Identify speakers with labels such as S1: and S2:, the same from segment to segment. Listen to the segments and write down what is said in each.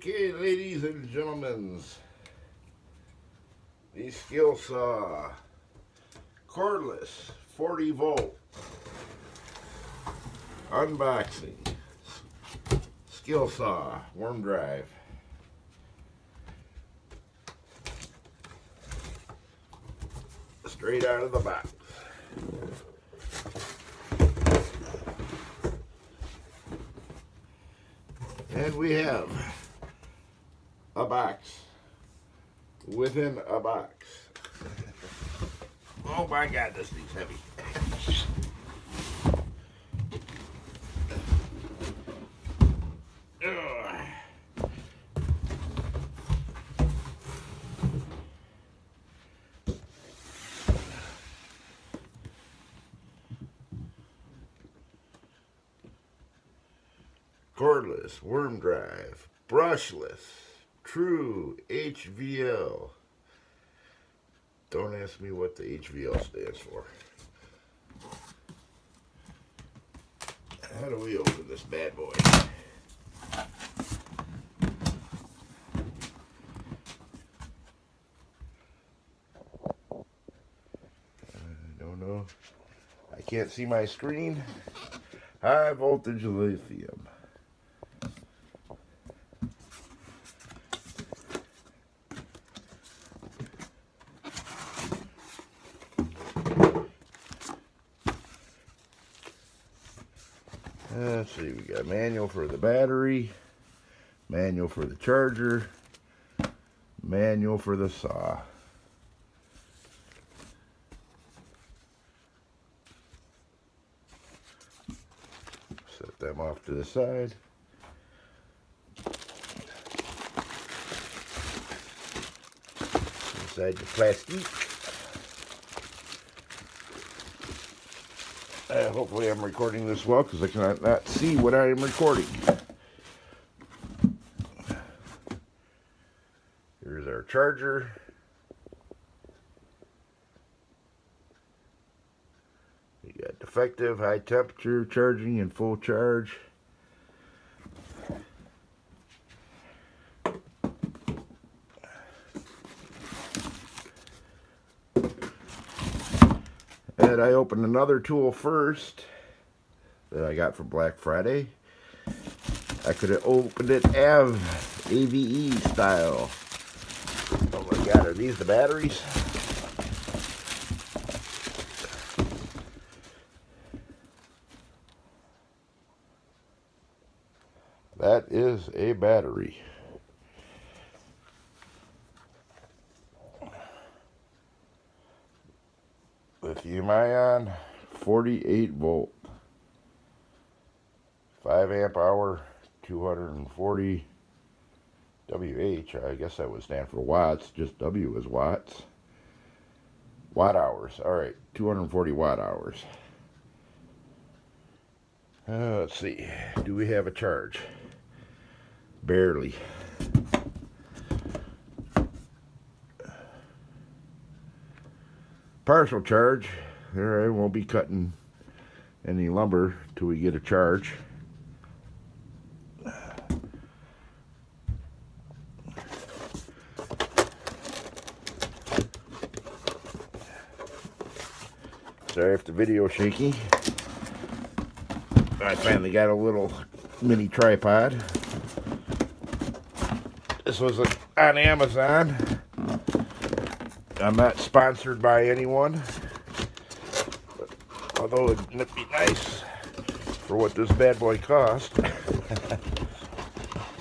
S1: Okay, ladies and gentlemen, the Skilsaw Cordless 40 volt unboxing. Skilsaw worm drive. Straight out of the box. And we have a box within a box. Oh my God, this thing's heavy. Cordless, worm drive, brushless, TrueHVL. Don't ask me what the HVL stands for. How do we open this bad boy? I don't know. I can't see my screen. High voltage lithium. Let's see, we got a manual for the battery, manual for the charger, manual for the saw. Set them off to the side. Inside the plastic. Hopefully I'm recording this well because I cannot see what I am recording. Here's our charger. We got defective, high temperature charging and full charge. And I opened another tool first that I got for Black Friday. I could have opened it AVE style. Oh my God, are these the batteries? That is a battery. Lithium ion, 48 volt, 5 amp hour, 240 WH. I guess that would stand for watts, just W is watts. Watt hours, all right, 240 watt hours. Let's see, do we have a charge? Barely. Partial charge. There, I won't be cutting any lumber till we get a charge. Sorry if the video's shaky. I finally got a little mini tripod. This was on Amazon. I'm not sponsored by anyone, but although it'd be nice for what this bad boy cost,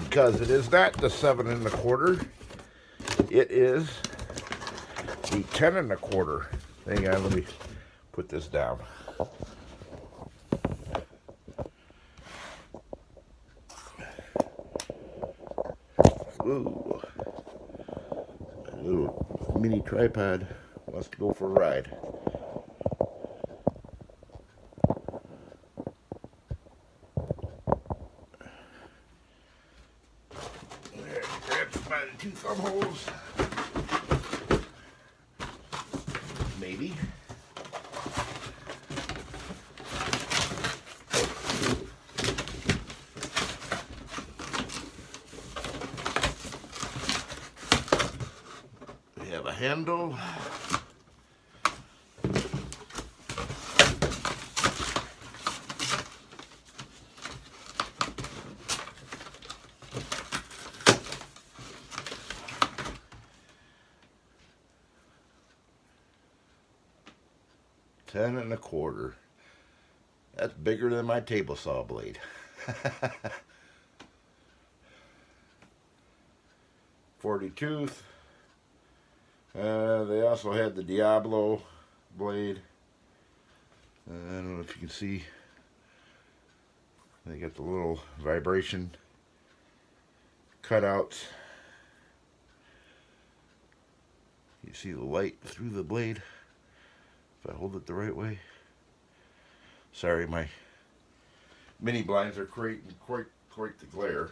S1: because it is not the 7 1/4, it is the 10 1/4. Hang on, let me put this down. Ooh. Little mini tripod wants to go for a ride. There, grab it by the 2 thumb holes. Maybe. handle. $10.25. That's bigger than my table saw blade. 40 tooth. They also had the Diablo blade. I don't know if you can see. They got the little vibration cutouts. You see the light through the blade if I hold it the right way. Sorry, my mini blinds are creating quite the glare.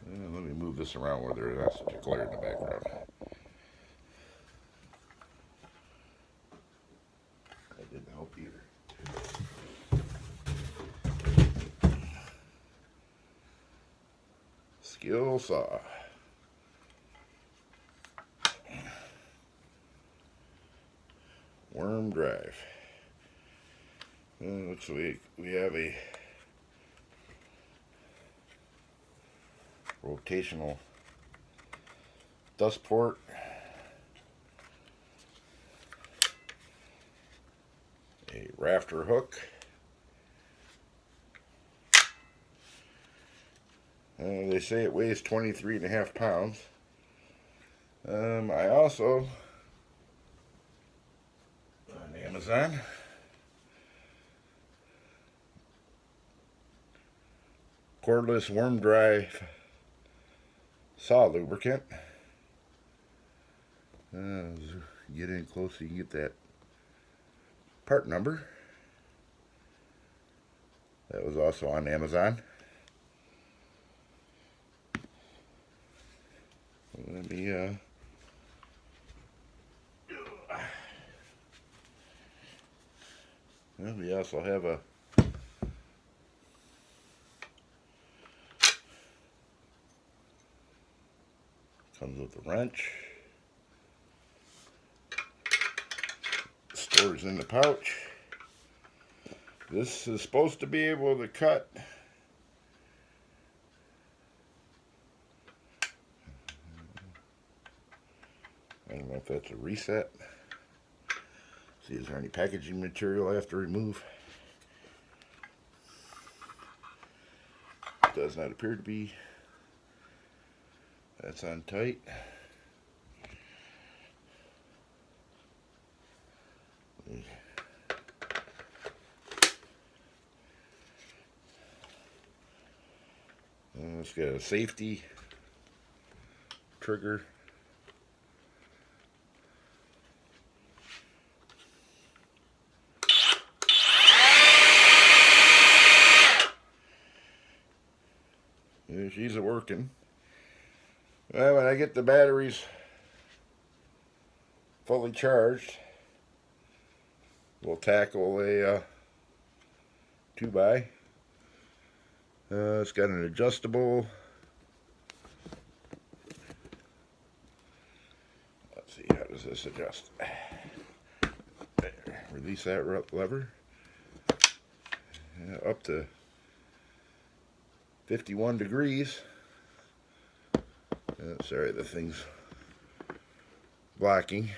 S1: And let me move this around where there's not such a glare in the background. That didn't help either. Skilsaw. Worm drive. Looks like we have a rotational dust port. A rafter hook. They say it weighs 23.5 pounds. I also, on Amazon, Cordless worm drive saw lubricant. Get in close so you can get that part number. That was also on Amazon. Let me well, we also have a comes with a wrench. Stores in the pouch. This is supposed to be able to cut I don't know if that's a reset. See, is there any packaging material I have to remove? Does not appear to be. That's on tight. It's got a safety trigger. She's working. Well, when I get the batteries fully charged, we'll tackle a 2x. It's got an adjustable. Let's see, how does this adjust? There, release that lever. Up to 51 degrees. Sorry, the thing's blocking.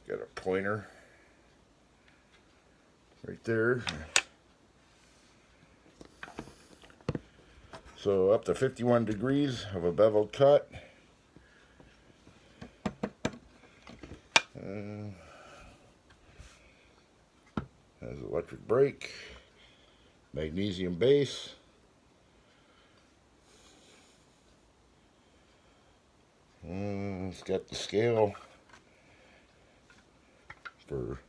S1: Got a pointer right there. So up to 51 degrees of a beveled cut. Has electric brake, magnesium base. It's got the scale for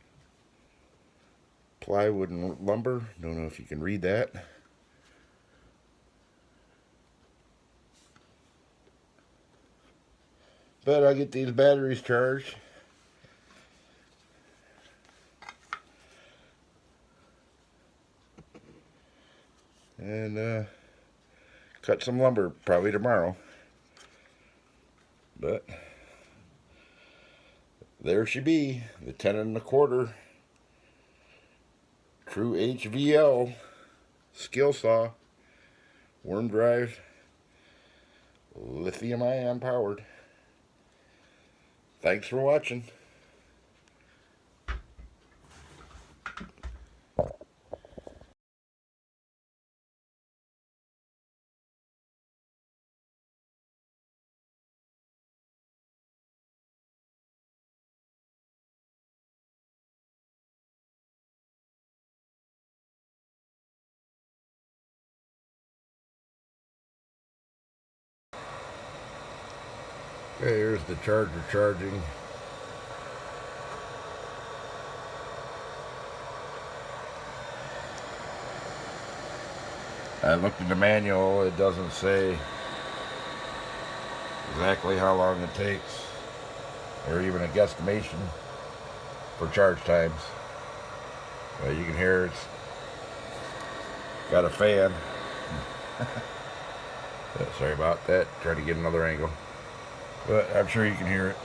S1: plywood and lumber. Don't know if you can read that. But I'll get these batteries charged. And cut some lumber probably tomorrow. But there she be, the 10 1/4 TrueHVL Skilsaw worm drive, lithium ion powered. Thanks for watching. Okay, here's the charger charging. I looked in the manual, it doesn't say exactly how long it takes, or even a guesstimation for charge times. You can hear it's got a fan. Sorry about that, trying to get another angle. But I'm sure you can hear it.